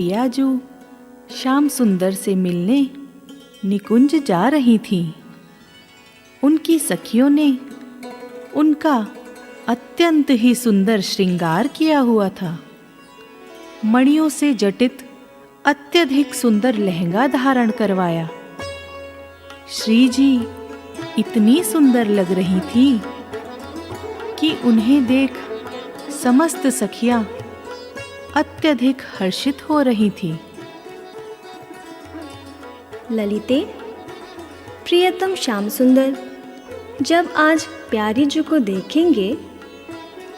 प्रियाजू श्याम सुंदर से मिलने निकुंज जा रही थीं। उनकी सखियों ने उनका अत्यंत ही सुंदर श्रृंगार किया हुआ था। मणियों से जटित अत्यधिक सुंदर लहंगा धारण करवाया। श्री जी इतनी सुंदर लग रही थी कि उन्हें देख समस्त सखियां अत्यधिक हर्षित हो रही थी। ललिते, प्रियतम श्याम सुंदर जब आज प्यारी जी को देखेंगे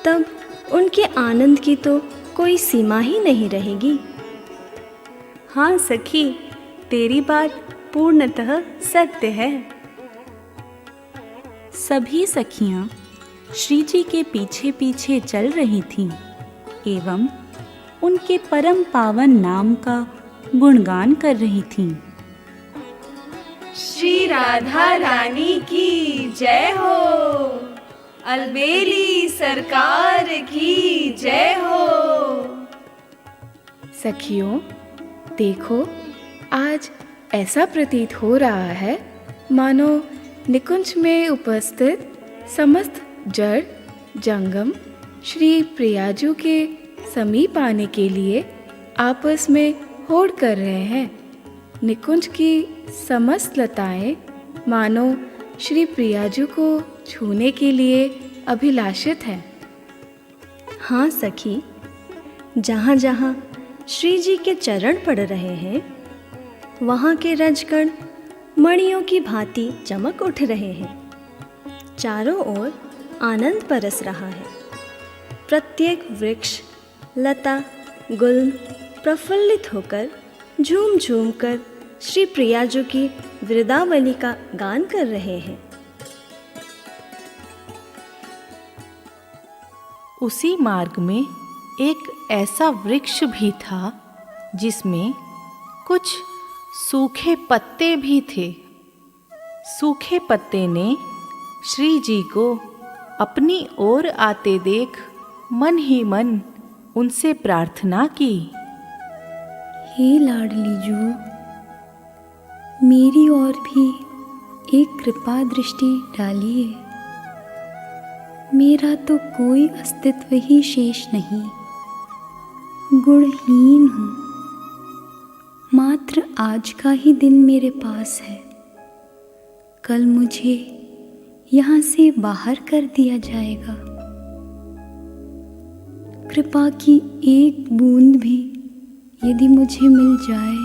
तब उनके आनंद की तो कोई सीमा ही नहीं रहेगी। हाँ सखी, तेरी बात पूर्णतः सत्य है। सभी सखियां श्री जी के पीछे पीछे चल रही थीं एवं उनके परम पावन नाम का गुणगान कर रही थीं। श्री राधा रानी की जय हो, अलबेली सरकार की जय हो। सखियों, देखो, आज ऐसा प्रतीत हो रहा है मानो निकुंज में उपस्थित समस्त जड़ जंगम श्री प्रियाजू के समीप आने के लिए आपस में होड़ कर रहे हैं। निकुंज की समस्त लताएं मानो श्री प्रियाजू को छूने के लिए अभिलाषित हैं। हाँ सखी, जहाँ जहाँ श्री जी के चरण पड़ रहे हैं वहाँ के रजकण मणियों की भांति चमक उठ रहे हैं। चारों ओर आनंद बरस रहा है। प्रत्येक वृक्ष, लता, गुल्म प्रफुल्लित होकर झूम झूम कर श्री प्रियाजू की वृदावली का गान कर रहे हैं। उसी मार्ग में एक ऐसा वृक्ष भी था जिसमें कुछ सूखे पत्ते भी थे। सूखे पत्ते ने श्री जी को अपनी ओर आते देख मन ही मन उनसे प्रार्थना की। हे लाडली जू, मेरी ओर भी एक कृपा दृष्टि डालिए। मेरा तो कोई अस्तित्व ही शेष नहीं, गुणहीन हूँ। मात्र आज का ही दिन मेरे पास है। कल मुझे यहाँ से बाहर कर दिया जाएगा। कृपा की एक बूंद भी यदि मुझे मिल जाए।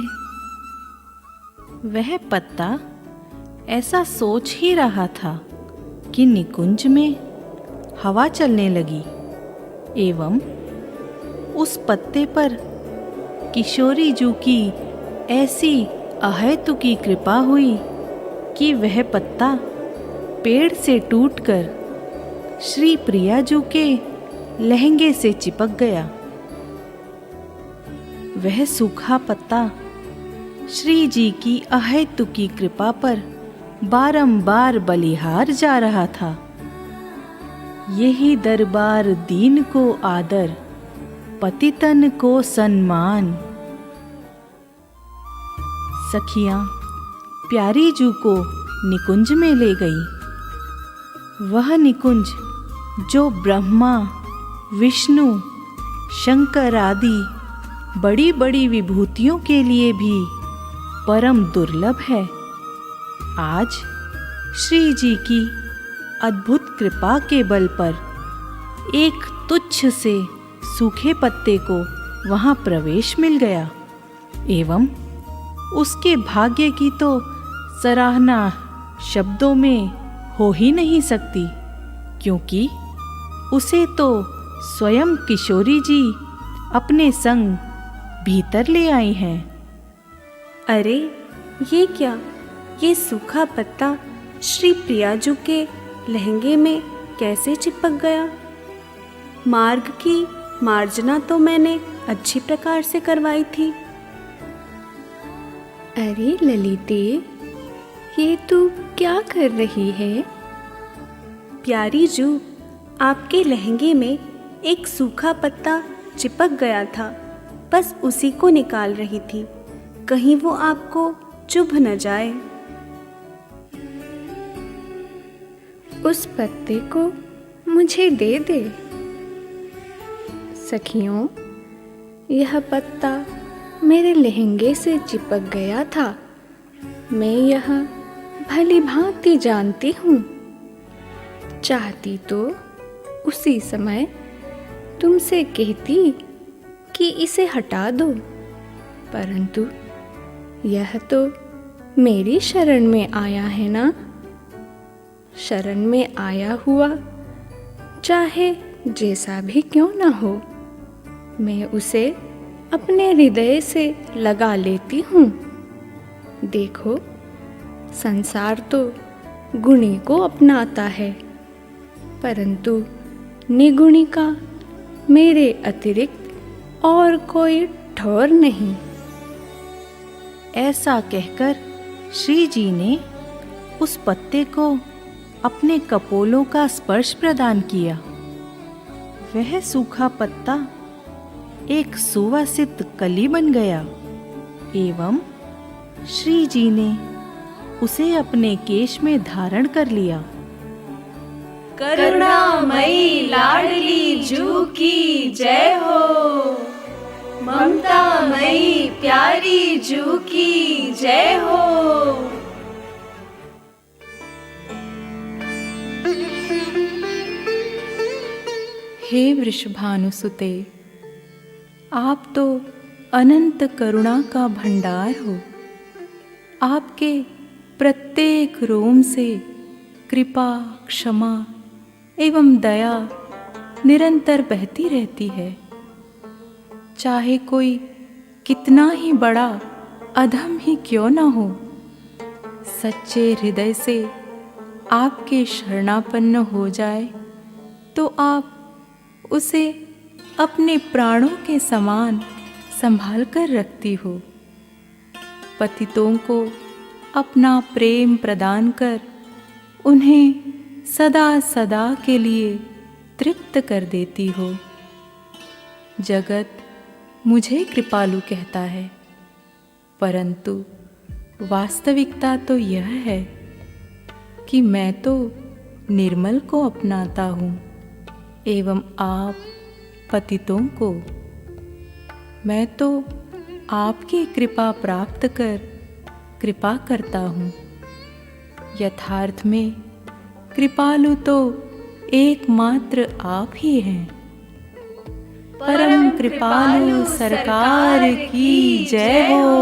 वह पत्ता ऐसा सोच ही रहा था कि निकुंज में हवा चलने लगी एवं उस पत्ते पर किशोरी जू की ऐसी अहेतुकी कृपा हुई कि वह पत्ता पेड़ से टूटकर श्री प्रियाजू के लहंगे से चिपक गया। वह सूखा पत्ता श्री जी की अहेतुकी कृपा पर बारंबार बलिहार जा रहा था। यही दरबार दीन को आदर, पतितन को सम्मान। सखियां प्यारी जू को निकुंज में ले गई। वह निकुंज जो ब्रह्मा, विष्णु, शंकर आदि बड़ी बड़ी विभूतियों के लिए भी परम दुर्लभ है, आज श्री जी की अद्भुत कृपा के बल पर एक तुच्छ से सूखे पत्ते को वहां प्रवेश मिल गया एवं उसके भाग्य की तो सराहना शब्दों में हो ही नहीं सकती, क्योंकि उसे तो स्वयं किशोरी जी अपने संग भीतर ले आई हैं। अरे ये क्या, ये सूखा पत्ता श्री प्रियाजू के लहंगे में कैसे चिपक गया? मार्ग की मार्जना तो मैंने अच्छी प्रकार से करवाई थी। अरे ललिते, ये तू क्या कर रही है? प्यारी जू, आपके लहंगे में एक सूखा पत्ता चिपक गया था, बस उसी को निकाल रही थी, कहीं वो आपको चुभ न जाए। उस पत्ते को मुझे दे दे। सखियों, यह पत्ता मेरे लहंगे से चिपक गया था। मैं यह भली भांति जानती हूँ। चाहती तो उसी समय तुमसे कहती कि इसे हटा दो, परंतु यह तो मेरी शरण में आया है ना। शरण में आया हुआ चाहे जैसा भी क्यों ना हो, मैं उसे अपने हृदय से लगा लेती हूँ। देखो, संसार तो गुणी को अपनाता है, परंतु निगुणी का मेरे अतिरिक्त और कोई ठौर नहीं। ऐसा कहकर श्री जी ने उस पत्ते को अपने कपोलों का स्पर्श प्रदान किया। वह सूखा पत्ता एक सुवासित कली बन गया एवं श्री जी ने उसे अपने केश में धारण कर लिया। करुणामयी लाडली जू की जय हो, ममतामयी प्यारी जू की जय हो। हे वृषभानुसुते, आप तो अनंत करुणा का भंडार हो। आपके प्रत्येक रोम से कृपा, क्षमा एवं दया निरंतर बहती रहती है। चाहे कोई कितना ही बड़ा अधम ही क्यों न हो, सच्चे हृदय से आपके शरणापन्न हो जाए तो आप उसे अपने प्राणों के समान संभाल कर रखती हो। पतितों को अपना प्रेम प्रदान कर उन्हें सदा सदा के लिए तृप्त कर देती हो। जगत मुझे कृपालु कहता है, परंतु वास्तविकता तो यह है कि मैं तो निर्मल को अपनाता हूँ एवं आप पतितों को। मैं तो आपकी कृपा प्राप्त कर कृपा करता हूँ। यथार्थ में कृपालु तो एकमात्र आप ही हैं। परम कृपालु सरकार की जय हो।